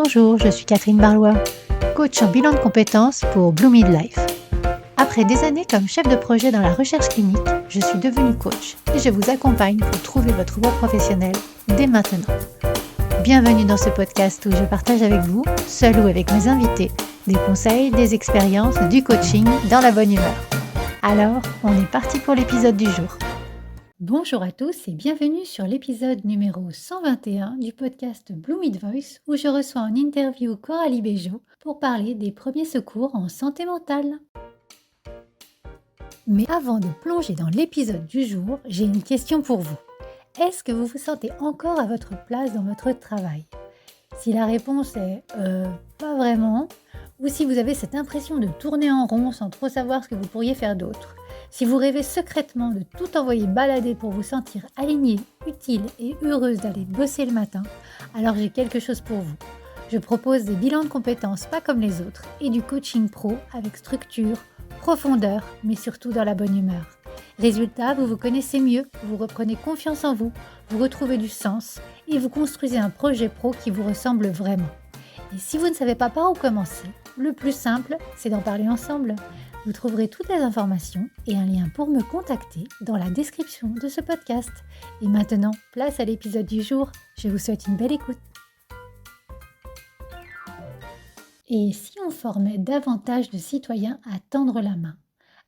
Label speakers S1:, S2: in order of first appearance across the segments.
S1: Bonjour, je suis Catherine Barlois, coach en bilan de compétences pour Blue Midlife. Après des années comme chef de projet dans la recherche clinique, je suis devenue coach et je vous accompagne pour trouver votre voie professionnelle dès maintenant. Bienvenue dans ce podcast où je partage avec vous, seul ou avec mes invités, des conseils, des expériences, du coaching dans la bonne humeur. Alors, on est parti pour l'épisode du jour. Bonjour à tous et bienvenue sur l'épisode numéro 121 du podcast Blue Mid Voice où je reçois en interview Coralie Béjot pour parler des premiers secours en santé mentale. Mais avant de plonger dans l'épisode du jour, j'ai une question pour vous. Est-ce que vous vous sentez encore à votre place dans votre travail ? Si la réponse est pas vraiment, ou si vous avez cette impression de tourner en rond sans trop savoir ce que vous pourriez faire d'autre, si vous rêvez secrètement de tout envoyer balader pour vous sentir alignée, utile et heureuse d'aller bosser le matin, alors j'ai quelque chose pour vous. Je propose des bilans de compétences pas comme les autres et du coaching pro avec structure, profondeur, mais surtout dans la bonne humeur. Résultat, vous vous connaissez mieux, vous reprenez confiance en vous, vous retrouvez du sens et vous construisez un projet pro qui vous ressemble vraiment. Et si vous ne savez pas par où commencer, le plus simple, c'est d'en parler ensemble. Vous trouverez toutes les informations et un lien pour me contacter dans la description de ce podcast. Et maintenant, place à l'épisode du jour. Je vous souhaite une belle écoute. Et si on formait davantage de citoyens à tendre la main,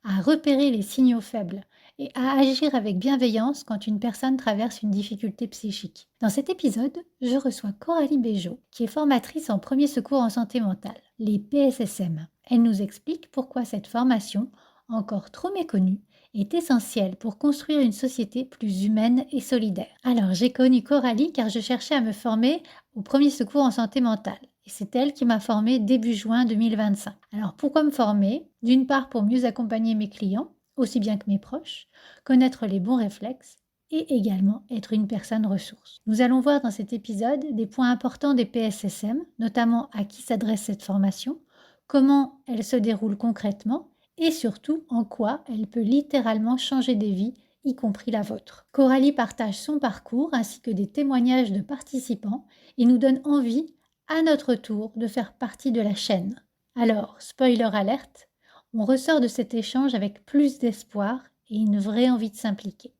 S1: à repérer les signaux faibles et à agir avec bienveillance quand une personne traverse une difficulté psychique. Dans cet épisode, je reçois Coralie Béjot, qui est formatrice en premier secours en santé mentale, les PSSM. Elle nous explique pourquoi cette formation, encore trop méconnue, est essentielle pour construire une société plus humaine et solidaire. Alors, j'ai connu Coralie car je cherchais à me former au premier secours en santé mentale. Et c'est elle qui m'a formée début juin 2025. Alors, pourquoi me former ? D'une part, pour mieux accompagner mes clients, aussi bien que mes proches, connaître les bons réflexes et également être une personne ressource. Nous allons voir dans cet épisode des points importants des PSSM, notamment à qui s'adresse cette formation, comment elle se déroule concrètement et surtout en quoi elle peut littéralement changer des vies, y compris la vôtre. Coralie partage son parcours ainsi que des témoignages de participants et nous donne envie, à notre tour, de faire partie de la chaîne. Alors, spoiler alerte, on ressort de cet échange avec plus d'espoir et une vraie envie de s'impliquer.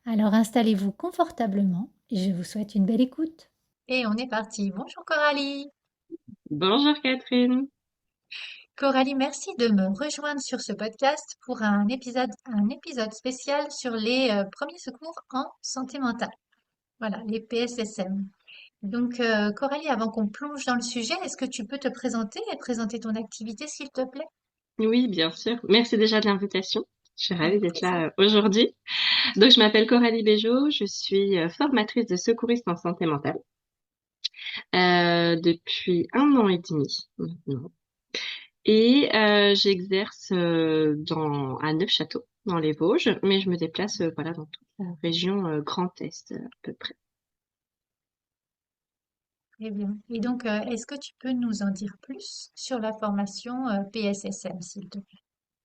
S1: Alors installez-vous confortablement et je vous souhaite une belle écoute. Et on est parti. Bonjour Coralie.
S2: Bonjour Catherine.
S1: Coralie, merci de me rejoindre sur ce podcast pour un épisode spécial sur les premiers secours en santé mentale. Voilà, les PSSM. Donc Coralie, avant qu'on plonge dans le sujet, est-ce que tu peux te présenter et présenter ton activité, s'il te plaît?
S2: Oui, bien sûr. Merci déjà de l'invitation. Je suis ravie
S1: Avec
S2: d'être
S1: plaisir.
S2: là aujourd'hui. Donc, je m'appelle Coralie Béjot. Je suis formatrice de secouriste en santé mentale depuis 1 an et demi maintenant. Et j'exerce à Neufchâteau, dans les Vosges, mais je me déplace voilà, dans toute la région Grand Est à peu près.
S1: Très bien. Et donc, est-ce que tu peux nous en dire plus sur la formation PSSM, s'il te plaît?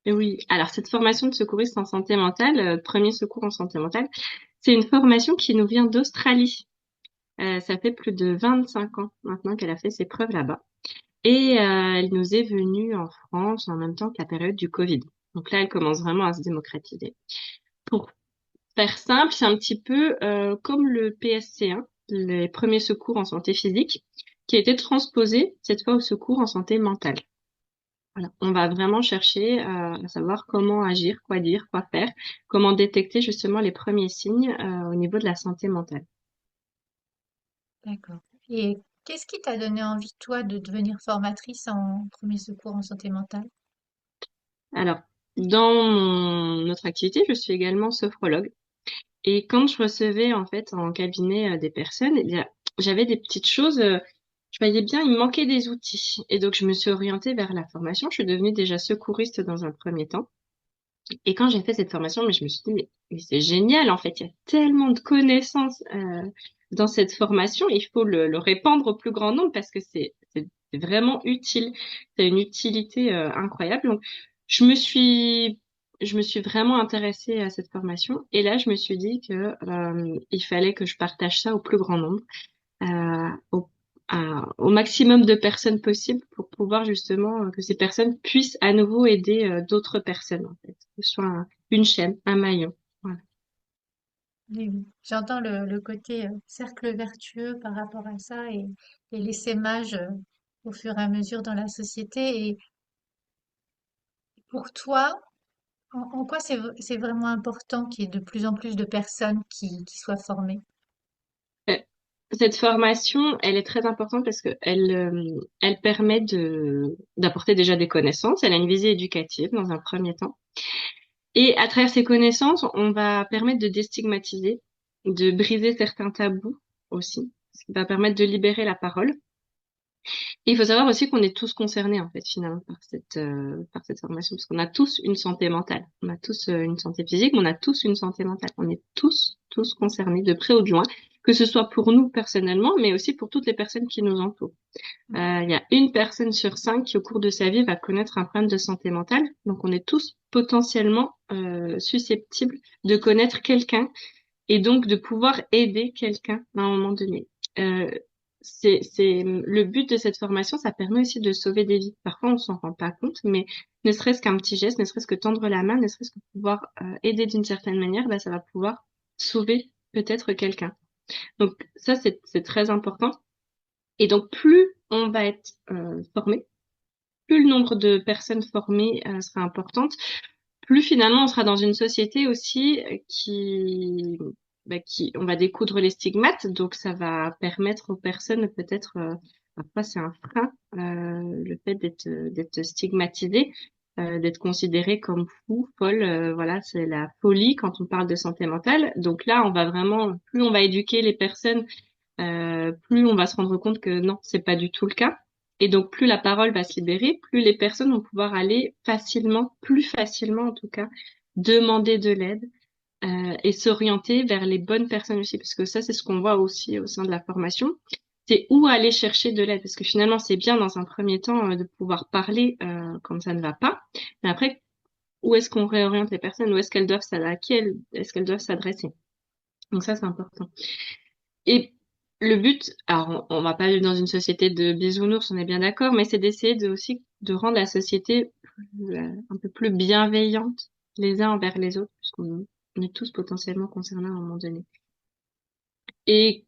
S2: Et oui, alors cette formation de secouriste en santé mentale, premier secours en santé mentale, c'est une formation qui nous vient d'Australie. Ça fait plus de 25 ans maintenant qu'elle a fait ses preuves là-bas. Et elle nous est venue en France en même temps que la période du Covid. Donc là, elle commence vraiment à se démocratiser. Pour faire simple, c'est un petit peu comme le PSC1, les premiers secours en santé physique, qui a été transposé cette fois au secours en santé mentale. Voilà. On va vraiment chercher à savoir comment agir, quoi dire, quoi faire, comment détecter justement les premiers signes au niveau de la santé mentale.
S1: D'accord. Et qu'est-ce qui t'a donné envie, toi, de devenir formatrice en premier secours en santé mentale?
S2: Alors, dans notre activité, je suis également sophrologue. Et quand je recevais en fait en cabinet des personnes, eh bien, j'avais des petites choses. Je voyais bien, il me manquait des outils. Et donc, je me suis orientée vers la formation. Je suis devenue déjà secouriste dans un premier temps. Et quand j'ai fait cette formation, mais je me suis dit, mais c'est génial en fait. Il y a tellement de connaissances dans cette formation. Il faut le répandre au plus grand nombre parce que c'est vraiment utile. C'est une utilité incroyable. Donc, je me suis je me suis vraiment intéressée à cette formation et là je me suis dit que il fallait que je partage ça au plus grand nombre, euh, au- au maximum de personnes possible pour pouvoir justement que ces personnes puissent à nouveau aider d'autres personnes en fait, que ce soit une chaîne, un maillon. Voilà.
S1: Oui, oui. J'entends le côté cercle vertueux par rapport à ça et l'essaimage au fur et à mesure dans la société. Et pour toi, en quoi c'est vraiment important qu'il y ait de plus en plus de personnes qui soient formées?
S2: Euh, Cette formation, elle est très importante parce que elle permet d'apporter déjà des connaissances. Elle a une visée éducative dans un premier temps. Et à travers ces connaissances, on va permettre de déstigmatiser, de briser certains tabous aussi, ce qui va permettre de libérer la parole. Et il faut savoir aussi qu'on est tous concernés, en fait, finalement, par cette formation, parce qu'on a tous une santé mentale. On a tous une santé physique, mais on a tous une santé mentale. On est tous concernés, de près ou de loin, que ce soit pour nous personnellement, mais aussi pour toutes les personnes qui nous entourent. Il y a une personne sur cinq qui, au cours de sa vie, va connaître un problème de santé mentale. Donc, on est tous potentiellement susceptibles de connaître quelqu'un et donc de pouvoir aider quelqu'un à un moment donné. Euh, c'est le but de cette formation, ça permet aussi de sauver des vies. Parfois, on s'en rend pas compte, mais ne serait-ce qu'un petit geste, ne serait-ce que tendre la main, ne serait-ce que pouvoir aider d'une certaine manière, bah, ça va pouvoir sauver peut-être quelqu'un. Donc ça, c'est très important. Et donc, plus on va être formé, plus le nombre de personnes formées sera importante, plus finalement on sera dans une société aussi on va découdre les stigmates, donc ça va permettre aux personnes peut-être, parfois c'est un frein, le fait d'être stigmatisé, d'être considéré comme fou, folle, voilà, c'est la folie quand on parle de santé mentale. Donc là, on va vraiment, plus on va éduquer les personnes plus on va se rendre compte que non, c'est pas du tout le cas. Et donc, plus la parole va se libérer, plus les personnes vont pouvoir aller facilement, plus facilement en tout cas, demander de l'aide et s'orienter vers les bonnes personnes aussi, parce que ça, c'est ce qu'on voit aussi au sein de la formation. C'est où aller chercher de l'aide, parce que finalement, c'est bien dans un premier temps de pouvoir parler quand ça ne va pas, mais après, où est-ce qu'on réoriente les personnes, où est-ce qu'elles doivent s'adresser, à qui est-ce qu'elles doivent s'adresser. Donc ça, c'est important. Et le but, alors on va pas vivre dans une société de bisounours, on est bien d'accord, mais c'est d'essayer de aussi de rendre la société un peu plus bienveillante les uns envers les autres, puisqu'on on est tous potentiellement concernés à un moment donné. Et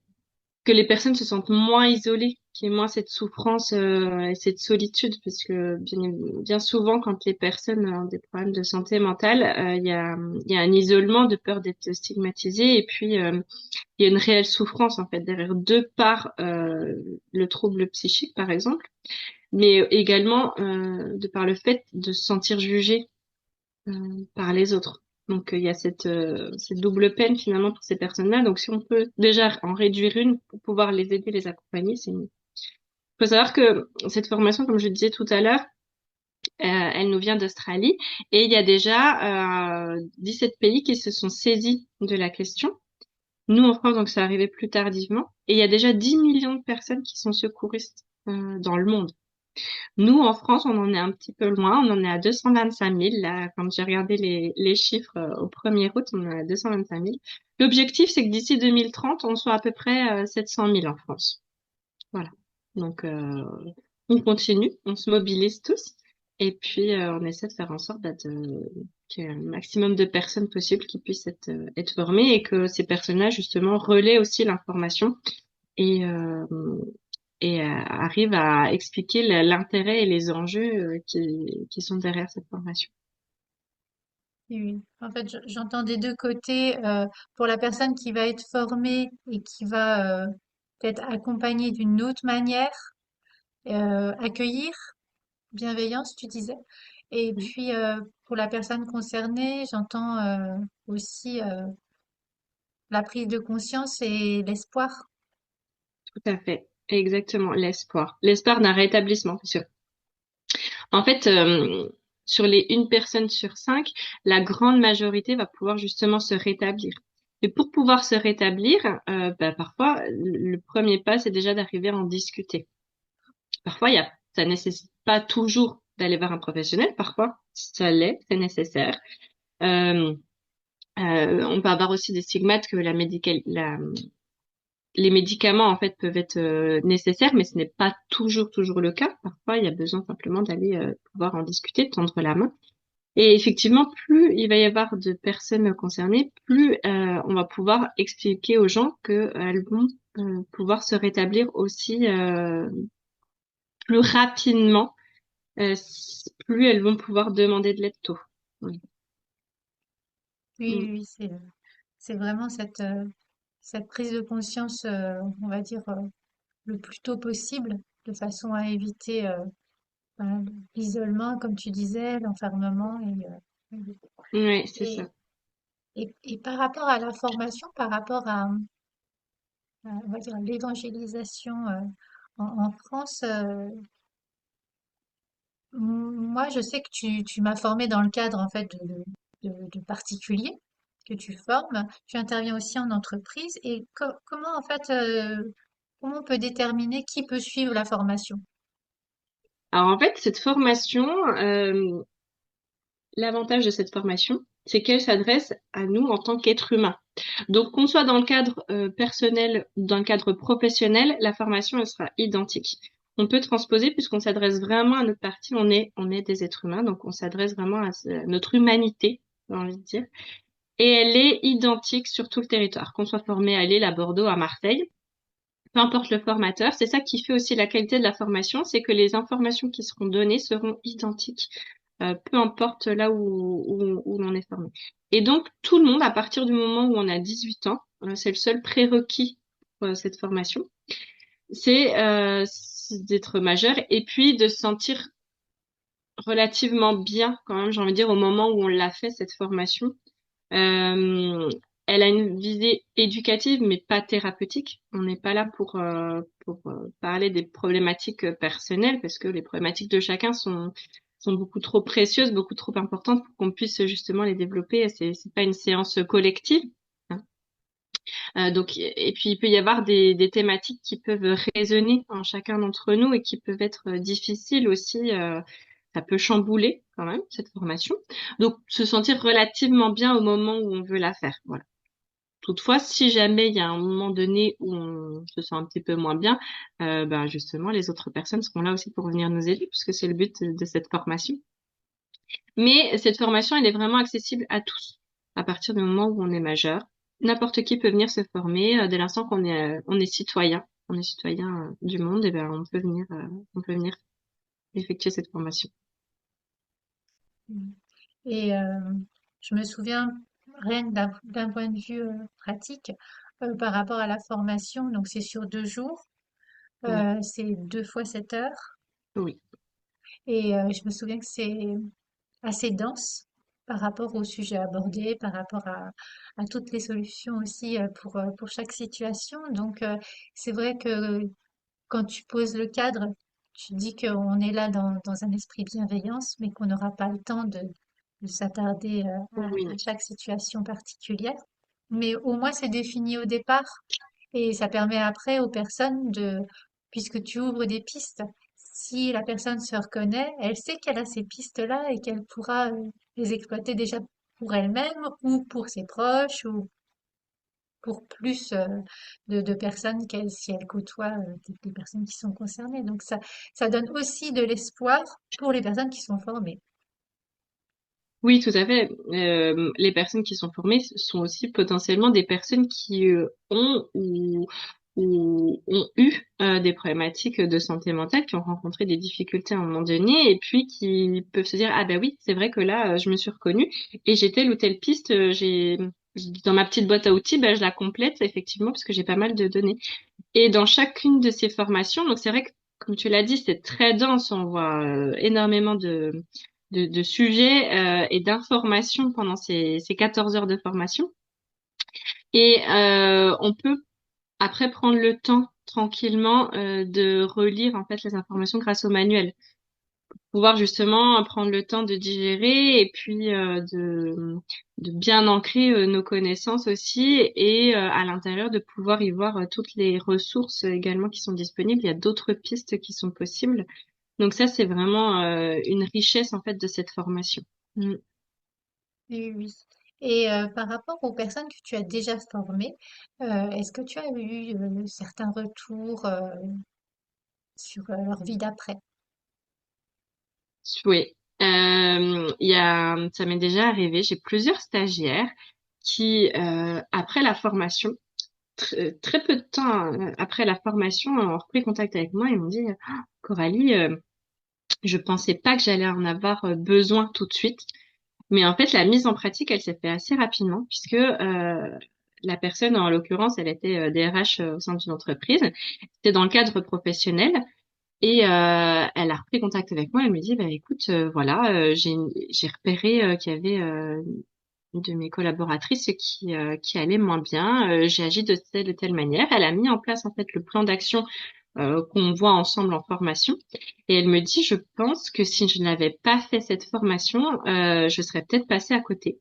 S2: que les personnes se sentent moins isolées, qu'il y ait moins cette souffrance et cette solitude, parce que bien souvent, quand les personnes ont des problèmes de santé mentale, il y a un isolement de peur d'être stigmatisé, et puis il y a une réelle souffrance en fait derrière, de par le trouble psychique par exemple, mais également de par le fait de se sentir jugé par les autres. Donc il y a cette double peine finalement pour ces personnes-là. Donc si on peut déjà en réduire une pour pouvoir les aider, les accompagner, c'est mieux. Il faut savoir que cette formation, comme je disais tout à l'heure, elle nous vient d'Australie et il y a déjà 17 pays qui se sont saisis de la question. Nous, en France, donc, c'est arrivé plus tardivement. Et il y a déjà 10 millions de personnes qui sont secouristes dans le monde. Nous, en France, on en est un petit peu loin. On en est à 225 000. Là, quand j'ai regardé les chiffres au 1er août, on est à 225 000. L'objectif, c'est que d'ici 2030, on soit à peu près 700 000 en France. Voilà. Donc, on continue, on se mobilise tous. Et puis, on essaie de faire en sorte qu'il y ait un maximum de personnes possibles qui puissent être formées et que ces personnes-là, justement, relaient aussi l'information et, euh, et arrivent à expliquer l'intérêt et les enjeux qui sont derrière cette formation.
S1: Oui, oui. En fait, j'entends des deux côtés. Pour la personne qui va être formée et qui va peut-être accompagner d'une autre manière, accueillir, bienveillance, tu disais. Et
S2: Mm.
S1: puis pour la personne concernée, j'entends aussi la prise de conscience et l'espoir.
S2: Tout à fait. Exactement. L'espoir. L'espoir d'un rétablissement. Parce que en fait, sur les une personne sur cinq, la grande majorité va pouvoir justement se rétablir. Et pour pouvoir se rétablir, bah, parfois, le premier pas, c'est déjà d'arriver à en discuter. Parfois, ça nécessite pas toujours d'aller voir un professionnel. Parfois, ça l'est, c'est nécessaire. Euh, on peut avoir aussi des stigmates que les médicaments en fait peuvent être nécessaires, mais ce n'est pas toujours le cas. Parfois, il y a besoin simplement d'aller pouvoir en discuter, de tendre la main. Et effectivement, plus il va y avoir de personnes concernées, plus on va pouvoir expliquer aux gens que elles vont pouvoir se rétablir aussi plus rapidement, plus elles vont pouvoir demander de l'aide tôt. Oui.
S1: Oui,
S2: Mm.
S1: oui, oui, c'est vraiment cette prise de conscience, on va dire, le plus tôt possible, de façon à éviter ben, l'isolement, comme tu disais, l'enfermement.
S2: Ouais, c'est
S1: Et,
S2: ça.
S1: et par rapport à la formation, par rapport on va dire, l'évangélisation en France, moi, je sais que tu m'as formé dans le cadre en fait de particuliers que tu formes. Tu interviens aussi en entreprise. Et comment en fait, comment on peut déterminer qui peut suivre la formation?
S2: Alors en fait, cette formation, l'avantage de cette formation, c'est qu'elle s'adresse à nous en tant qu'êtres humains. Donc, qu'on soit dans le cadre personnel ou dans le cadre professionnel, la formation, elle sera identique. On peut transposer puisqu'on s'adresse vraiment à notre partie. On est des êtres humains, donc on s'adresse vraiment à notre humanité, j'ai envie de dire. Et elle est identique sur tout le territoire, qu'on soit formé à Lille, à Bordeaux, à Marseille. Peu importe le formateur, c'est ça qui fait aussi la qualité de la formation, c'est que les informations qui seront données seront identiques, peu importe là où l'on est formé. Et donc, tout le monde, à partir du moment où on a 18 ans, c'est le seul prérequis pour cette formation, c'est d'être majeur et puis de se sentir relativement bien quand même, j'ai envie de dire, au moment où on l'a fait, cette formation. Euh, Elle a une visée éducative, mais pas thérapeutique. On n'est pas là pour parler des problématiques personnelles, parce que les problématiques de chacun sont beaucoup trop précieuses, beaucoup trop importantes pour qu'on puisse justement les développer. C'est pas une séance collective, hein. Donc, et puis il peut y avoir des thématiques qui peuvent résonner en chacun d'entre nous et qui peuvent être difficiles aussi. Ça peut chambouler quand même cette formation. Donc, se sentir relativement bien au moment où on veut la faire. Voilà. Toutefois, si jamais il y a un moment donné où on se sent un petit peu moins bien, ben justement, les autres personnes seront là aussi pour venir nous aider, puisque c'est le but de cette formation. Mais cette formation, elle est vraiment accessible à tous, à partir du moment où on est majeur. N'importe qui peut venir se former, dès l'instant on est citoyen du monde, et ben on peut venir effectuer cette formation.
S1: Et je me souviens, rien que d'un point de vue pratique, par rapport à la formation, donc c'est sur 2 jours,
S2: Oui,
S1: c'est 2 fois 7 heures.
S2: oui,
S1: Et je me souviens que c'est assez dense par rapport au sujet abordé, par rapport à toutes les solutions aussi pour chaque situation. Donc, c'est vrai que quand tu poses le cadre, tu dis qu'on est là dans un esprit de bienveillance, mais qu'on n'aura pas le temps de s'attarder à
S2: oui.
S1: chaque situation particulière. Mais au moins, c'est défini au départ et ça permet après aux personnes puisque tu ouvres des pistes, si la personne se reconnaît, elle sait qu'elle a ces pistes-là et qu'elle pourra les exploiter déjà pour elle-même ou pour ses proches ou pour plus de personnes qu'elle, si elle côtoie des personnes qui sont concernées. Donc ça donne aussi de l'espoir pour les personnes qui sont formées.
S2: Oui, tout à fait. Les personnes qui sont formées sont aussi potentiellement des personnes qui ont ou ont eu des problématiques de santé mentale, qui ont rencontré des difficultés à un moment donné, et puis qui peuvent se dire, ah ben oui, c'est vrai que là, je me suis reconnue et j'ai telle ou telle piste, dans ma petite boîte à outils, ben, je la complète effectivement parce que j'ai pas mal de données. Et dans chacune de ces formations, donc c'est vrai que, comme tu l'as dit, c'est très dense, on voit énormément de sujets et d'informations pendant ces 14 heures de formation. Et on peut après prendre le temps tranquillement de relire en fait les informations grâce au manuel, pouvoir justement prendre le temps de digérer et puis de bien ancrer nos connaissances aussi et à l'intérieur de pouvoir y voir toutes les ressources également qui sont disponibles. Il y a d'autres pistes qui sont possibles. Donc ça, c'est vraiment une richesse en fait de cette formation. Mm.
S1: Oui, oui. Et par rapport aux personnes que tu as déjà formées, est-ce que tu as eu certains retours sur leur vie d'après?
S2: Oui. Ça m'est déjà arrivé. J'ai plusieurs stagiaires qui, après la formation, très peu de temps après la formation, ont repris contact avec moi et m'ont dit, Ah, Coralie, je pensais pas que j'allais en avoir besoin tout de suite. Mais en fait, la mise en pratique, elle s'est fait assez rapidement puisque la personne, en l'occurrence, elle était DRH au sein d'une entreprise. C'était dans le cadre professionnel. Et elle a repris contact avec moi. Elle me dit, bah écoute, voilà, j'ai repéré qu'il y avait une de mes collaboratrices qui allait moins bien. J'ai agi de telle et telle manière. Elle a mis en place en fait le plan d'action qu'on voit ensemble en formation. Et elle me dit, je pense que si je n'avais pas fait cette formation, je serais peut-être passée à côté.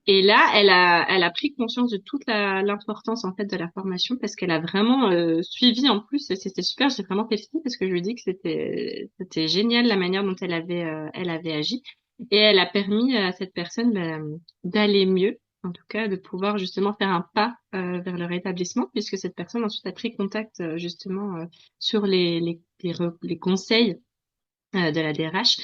S2: Et là, elle a pris conscience de toute l'importance en fait de la formation parce qu'elle a vraiment suivi en plus. Et c'était super. J'ai vraiment félicité parce que je lui ai dit que c'était génial la manière dont elle avait agi. Et elle a permis à cette personne d'aller mieux, en tout cas de pouvoir justement faire un pas vers le rétablissement puisque cette personne ensuite a pris contact justement sur les conseils de la DRH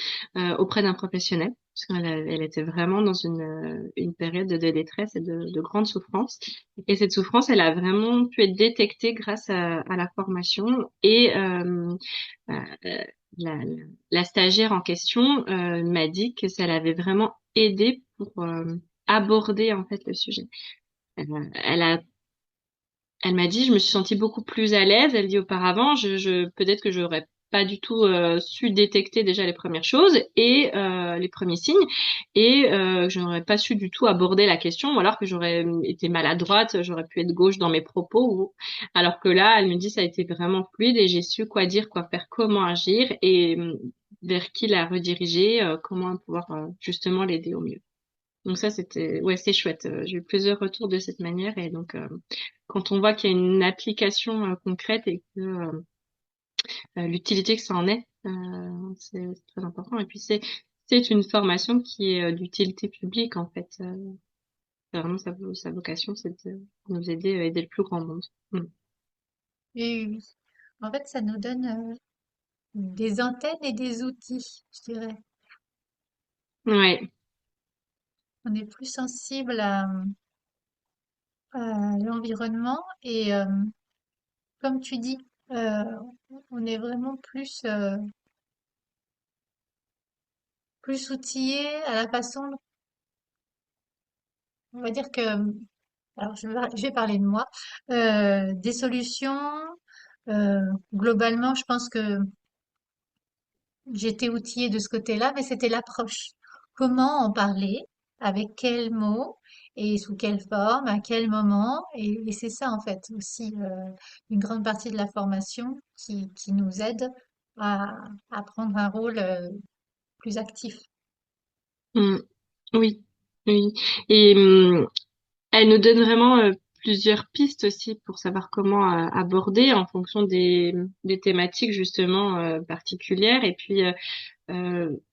S2: auprès d'un professionnel, parce elle était vraiment dans une période de détresse et de grande souffrance. Et cette souffrance, elle a vraiment pu être détectée grâce à la formation. Et euh, la, la stagiaire en question m'a dit que ça l'avait vraiment aidé pour aborder en fait le sujet. Elle a Elle m'a dit, je me suis sentie beaucoup plus à l'aise. Elle dit auparavant, peut-être que j'aurais pas du tout su détecter déjà les premières choses et les premiers signes, et je n'aurais pas su du tout aborder la question, ou alors que j'aurais été maladroite, j'aurais pu être gauche dans mes propos. Alors que là, elle me dit, ça a été vraiment fluide et j'ai su quoi dire, quoi faire, comment agir et vers qui la rediriger, comment pouvoir justement l'aider au mieux. Donc ça, ouais, c'est chouette. J'ai eu plusieurs retours de cette manière et donc quand on voit qu'il y a une application concrète et que l'utilité que ça en est, c'est très important. Et puis c'est une formation qui est d'utilité publique en fait. C'est vraiment sa vocation, c'est de nous aider, aider le plus grand monde. Mm.
S1: Oui, oui, oui. En fait, ça nous donne des antennes et des outils, je dirais.
S2: Ouais.
S1: On est plus sensible à l'environnement et comme tu dis, euh, on est vraiment plus outillé à la façon, on va dire que, alors je vais parler de moi, des solutions. Globalement, je pense que j'étais outillée de ce côté-là, mais c'était l'approche. Comment en parler, avec quels mots et sous quelle forme, à quel moment. Et c'est ça, en fait, aussi une grande partie de la formation qui nous aide à, à prendre un rôle plus actif.
S2: Mm. Oui. Oui. Et elle nous donne vraiment plusieurs pistes aussi pour savoir comment aborder en fonction des thématiques justement particulières. Et puis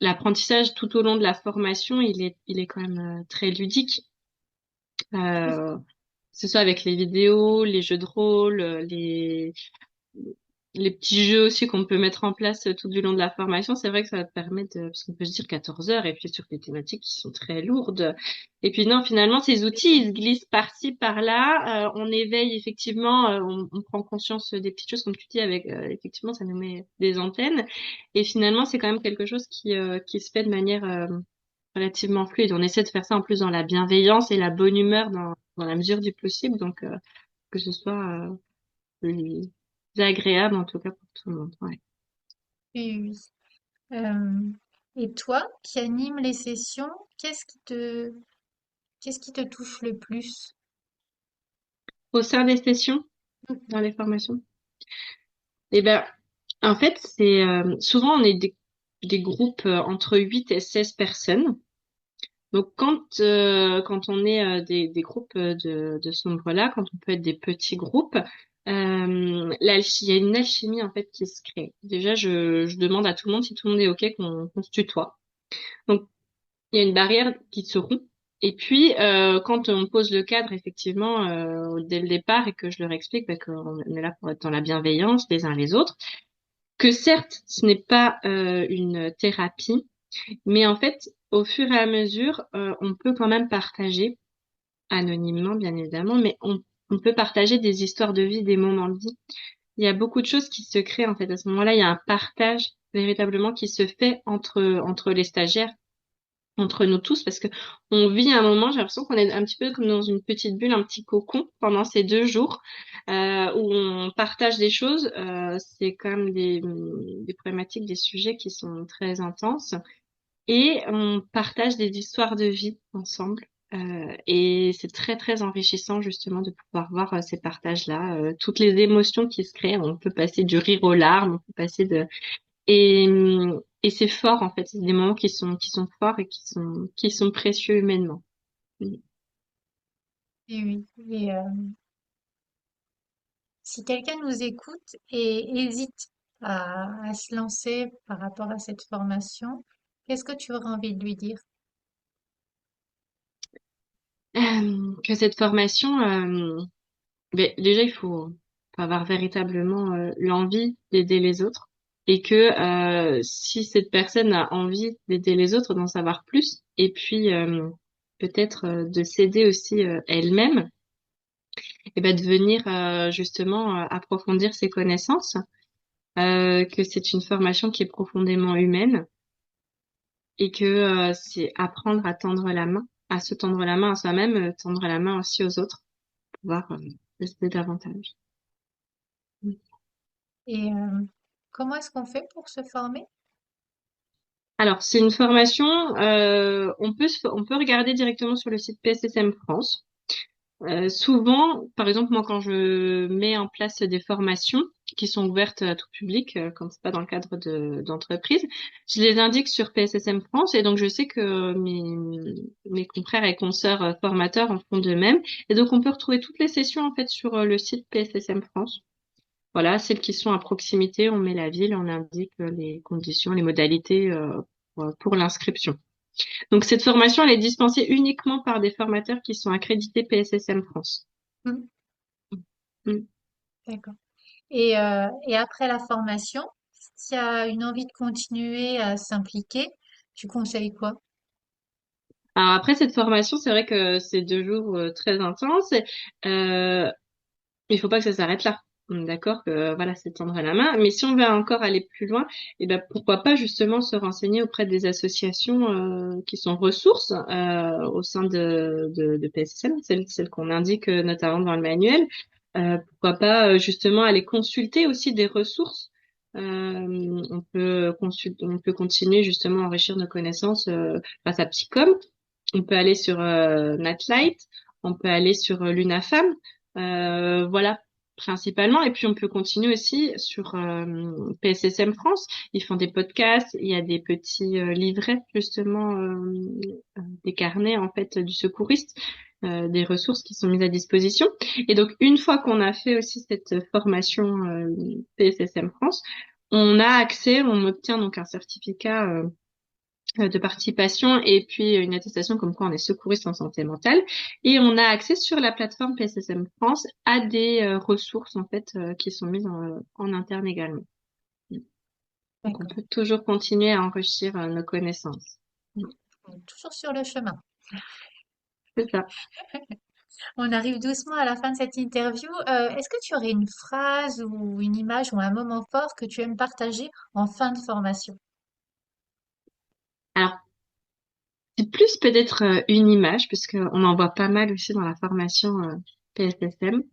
S2: l'apprentissage tout au long de la formation, il est quand même très ludique. Que ce soit avec les vidéos, les jeux de rôle, les petits jeux aussi qu'on peut mettre en place tout du long de la formation, c'est vrai que ça va te permettre parce qu'on peut se dire 14 heures et puis sur des thématiques qui sont très lourdes. Et puis non, finalement, ces outils, ils se glissent par-ci, par-là. On éveille effectivement, on prend conscience des petites choses, comme tu dis, avec effectivement, ça nous met des antennes. Et finalement, c'est quand même quelque chose qui se fait de manière relativement fluide. On essaie de faire ça en plus dans la bienveillance et la bonne humeur dans la mesure du possible, donc que ce soit plus agréable en tout cas pour tout le monde. Ouais.
S1: Oui, oui. Et toi, qui anime les sessions, qu'est-ce qui te touche le plus?
S2: Au sein des sessions, dans les formations, eh ben, en fait, c'est souvent on est des groupes entre 8 et 16 personnes. Donc quand on est des groupes de ce nombre-là, quand on peut être des petits groupes, il y a une alchimie en fait qui se crée. Déjà, je demande à tout le monde si tout le monde est OK qu'on se tutoie. Donc il y a une barrière qui se rompt Et puis, quand on pose le cadre, effectivement, dès le départ, et que je leur explique qu'on est là pour être dans la bienveillance les uns les autres, que certes, ce n'est pas une thérapie, mais en fait, au fur et à mesure, on peut quand même partager, anonymement, bien évidemment, mais on peut partager des histoires de vie, des moments de vie. Il y a beaucoup de choses qui se créent, en fait. À ce moment-là, il y a un partage véritablement qui se fait entre les stagiaires, entre nous tous, parce que on vit un moment, j'ai l'impression qu'on est un petit peu comme dans une petite bulle, un petit cocon pendant ces 2 jours, où on partage des choses. C'est quand même des problématiques, des sujets qui sont très intenses, et on partage des histoires de vie ensemble. Et c'est très très enrichissant justement de pouvoir voir ces partages-là, toutes les émotions qui se créent. On peut passer du rire aux larmes, on peut passer de et c'est fort, en fait. C'est des moments qui sont forts et qui sont précieux humainement. Mm.
S1: Et oui. Et si quelqu'un nous écoute et hésite à se lancer par rapport à cette formation, qu'est-ce que tu aurais envie de lui dire?
S2: Que cette formation, ben, déjà, faut avoir véritablement l'envie d'aider les autres, et que si cette personne a envie d'aider les autres, d'en savoir plus, et puis peut-être de s'aider aussi elle-même, et ben de venir justement approfondir ses connaissances, que c'est une formation qui est profondément humaine, et que c'est apprendre à tendre la main, à se tendre la main à soi-même, tendre la main aussi aux autres, pour pouvoir rester davantage.
S1: Et comment est-ce qu'on fait pour se former?
S2: Alors, c'est une formation, on peut regarder directement sur le site PSSM France. Souvent, par exemple, moi, quand je mets en place des formations qui sont ouvertes à tout public, quand c'est pas dans le cadre d'entreprise, je les indique sur PSSM France, et donc je sais que mes confrères et consoeurs formateurs en font de même. Et donc, on peut retrouver toutes les sessions, en fait, sur le site PSSM France. Voilà, celles qui sont à proximité, on met la ville, on indique les conditions, les modalités pour l'inscription. Donc, cette formation, elle est dispensée uniquement par des formateurs qui sont accrédités PSSM France.
S1: Hmm,
S2: Mm.
S1: d'accord. Et après la formation, s'il y a une envie de continuer à s'impliquer, tu conseilles quoi?
S2: Alors après cette formation, c'est vrai que c'est 2 jours très intenses. Euh, il faut pas que ça s'arrête là. On est d'accord que voilà, c'est tendre la main. Mais si on veut encore aller plus loin, et ben pourquoi pas justement se renseigner auprès des associations qui sont ressources au sein de PSSM, celles qu'on indique notamment dans le manuel. Pourquoi pas justement aller consulter aussi des ressources. On peut continuer justement à enrichir nos connaissances grâce à Psycom. On peut aller sur Natlight, on peut aller sur l'UNAFAM, voilà, principalement. Et puis on peut continuer aussi sur PSSM France. Ils font des podcasts, il y a des petits livrets justement, des carnets en fait du secouriste, des ressources qui sont mises à disposition. Et donc une fois qu'on a fait aussi cette formation PSSM France, on a accès, on obtient donc un certificat de participation, et puis une attestation comme quoi on est secouriste en santé mentale, et on a accès sur la plateforme PSSM France à des ressources en fait qui sont mises en interne également. Donc on
S1: D'accord.
S2: peut toujours continuer à enrichir nos connaissances.
S1: On est toujours sur le chemin.
S2: C'est ça.
S1: On arrive doucement à la fin de cette interview. Est-ce que tu aurais une phrase ou une image ou un moment fort que tu aimes partager en fin de formation?
S2: Alors c'est plus peut-être une image, parce qu'on en voit pas mal aussi dans la formation PSSM.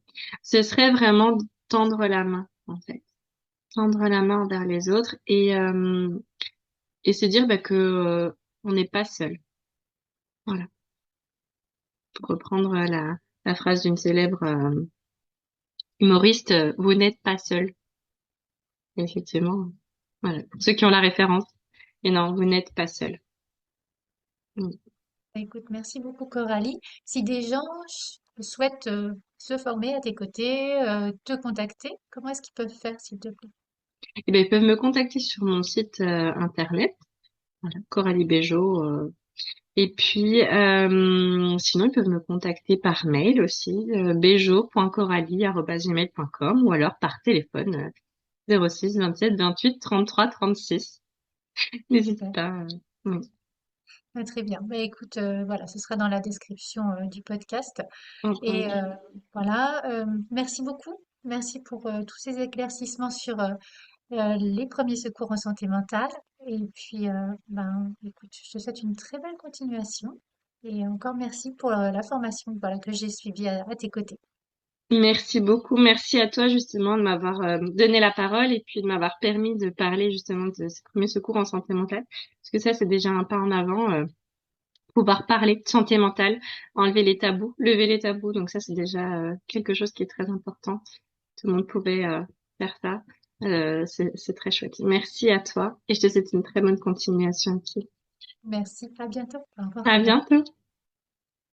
S2: Ce serait vraiment de tendre la main en fait, tendre la main envers les autres, et se dire bah, que on n'est pas seul. Voilà. Pour reprendre la phrase d'une célèbre humoriste, vous n'êtes pas seul. Et effectivement, voilà. Pour ceux qui ont la référence. Et non, vous n'êtes pas seul. Mm.
S1: Bah, écoute, merci beaucoup Coralie. Si des gens souhaitent se former à tes côtés, te contacter, comment est-ce qu'ils peuvent faire, s'il te plaît?
S2: Eh ben, ils peuvent me contacter sur mon site internet, voilà, Coralie Bégeot. Et puis, sinon, ils peuvent me contacter par mail aussi, bejo.coralie@gmail.com ou alors par téléphone 06 27 28 33 36. N'hésite
S1: Super.
S2: pas. Oui.
S1: Très bien. Bah, écoute, voilà, ce sera dans la description du podcast. Et
S2: Entendu.
S1: voilà, merci beaucoup. Merci pour tous ces éclaircissements sur les premiers secours en santé mentale. Et puis, ben, écoute, je te souhaite une très belle continuation. Et encore merci pour la formation, voilà, que j'ai suivie à tes côtés.
S2: Merci beaucoup. Merci à toi justement de m'avoir donné la parole et puis de m'avoir permis de parler justement de ces premiers secours en santé mentale. Parce que ça, c'est déjà un pas en avant. Pouvoir parler de santé mentale, enlever les tabous, lever les tabous. Donc ça, c'est déjà quelque chose qui est très important. Tout le monde pourrait faire ça. C'est très chouette. Merci à toi et je te souhaite une très bonne continuation aussi.
S1: Merci, à bientôt. Au revoir,
S2: À
S1: Coralie.
S2: bientôt.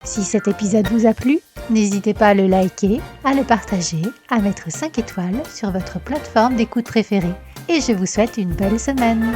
S1: Si cet épisode vous a plu, n'hésitez pas à le liker, à le partager, à mettre 5 étoiles sur votre plateforme d'écoute préférée. Et je vous souhaite une belle semaine.